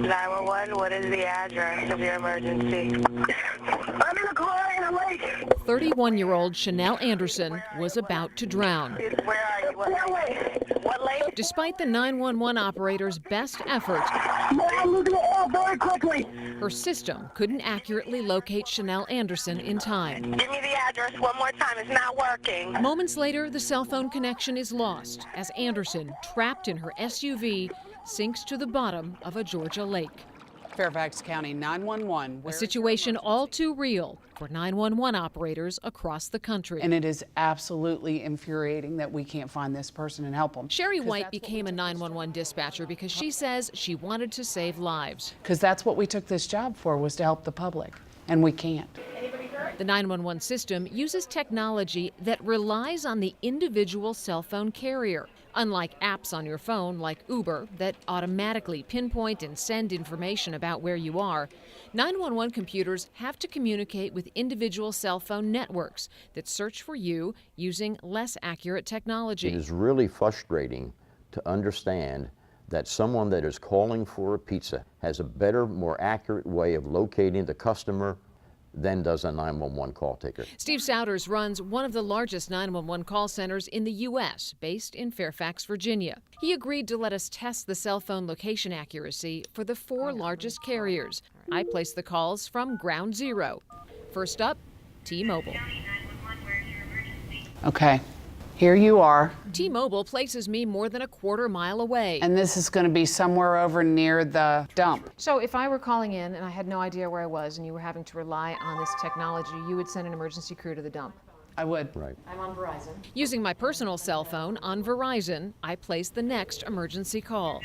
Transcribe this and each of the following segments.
911, what is the address of your emergency? I'm in a car in a lake. 31-year-old Chanel Anderson was about to drown. Where are you? What lake? Despite the 911 operator's best efforts, I'm losing it out very quickly. her system couldn't accurately locate Chanel Anderson in time. Give me the address one more time. It's not working. Moments later, the cell phone connection is lost as Anderson, trapped in her SUV, sinks to the bottom of a Georgia lake. Fairfax County 911. A situation all too real for 911 operators across the country. And it is absolutely infuriating that we can't find this person and help them. Sherry White became a 911 dispatcher because she says she wanted to save lives. Because that's what we took this job for, was to help the public, and we can't. The 911 system uses technology that relies on the individual cell phone carrier. Unlike apps on your phone like Uber that automatically pinpoint and send information about where you are, 911 computers have to communicate with individual cell phone networks that search for you using less accurate technology. It is really frustrating to understand that someone that is calling for a pizza has a better, more accurate way of locating the customer than does a 911 call taker. Steve Souders runs one of the largest 911 call centers in the U.S., based in Fairfax, Virginia. He agreed to let us test the cell phone location accuracy for the 4 largest carriers. I placed the calls from ground zero. First up, T-Mobile. Okay, here you are. T-Mobile places me more than a quarter mile away. And this is going to be somewhere over near the dump. So if I were calling in and I had no idea where I was and you were having to rely on this technology, you would send an emergency crew to the dump? I would. Right. I'm on Verizon. Using my personal cell phone on Verizon, I place the next emergency call.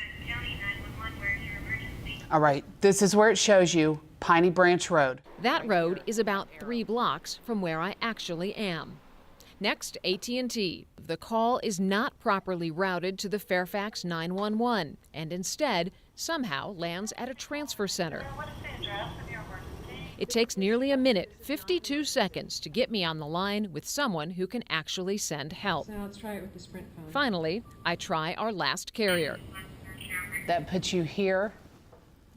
All right, this is where it shows you Piney Branch Road. That road is about 3 blocks from where I actually am. Next, AT&T. The call is not properly routed to the Fairfax 911 and instead somehow lands at a transfer center. It takes nearly a minute, 52 seconds, to get me on the line with someone who can actually send help. So let's try it with the Sprint phone. Finally, I try our last carrier. That puts you here,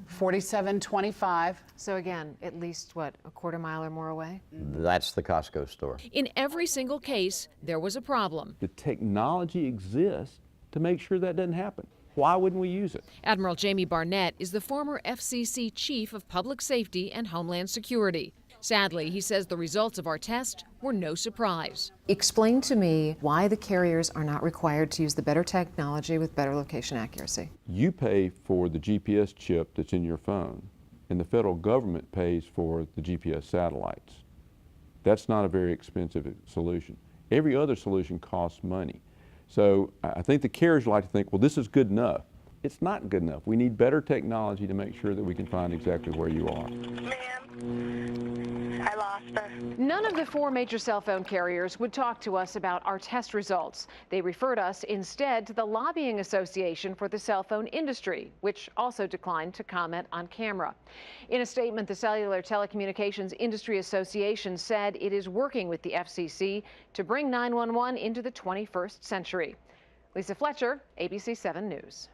4725. So again, at least, what, a quarter mile or more away? That's the Costco store. In every single case, there was a problem. The technology exists to make sure that doesn't happen. Why wouldn't we use it? Admiral Jamie Barnett is the former FCC Chief of Public Safety and Homeland Security. Sadly, he says the results of our test were no surprise. Explain to me why the carriers are not required to use the better technology with better location accuracy. You pay for the GPS chip that's in your phone, and the federal government pays for the GPS satellites. That's not a very expensive solution. Every other solution costs money. So I think the carriers like to think, well, this is good enough. It's not good enough. We need better technology to make sure that we can find exactly where you are. Ma'am, I lost her. None of the 4 major cell phone carriers would talk to us about our test results. They referred us instead to the Lobbying Association for the Cell Phone Industry, which also declined to comment on camera. In a statement, the Cellular Telecommunications Industry Association said it is working with the FCC to bring 911 into the 21st century. Lisa Fletcher, ABC 7 News.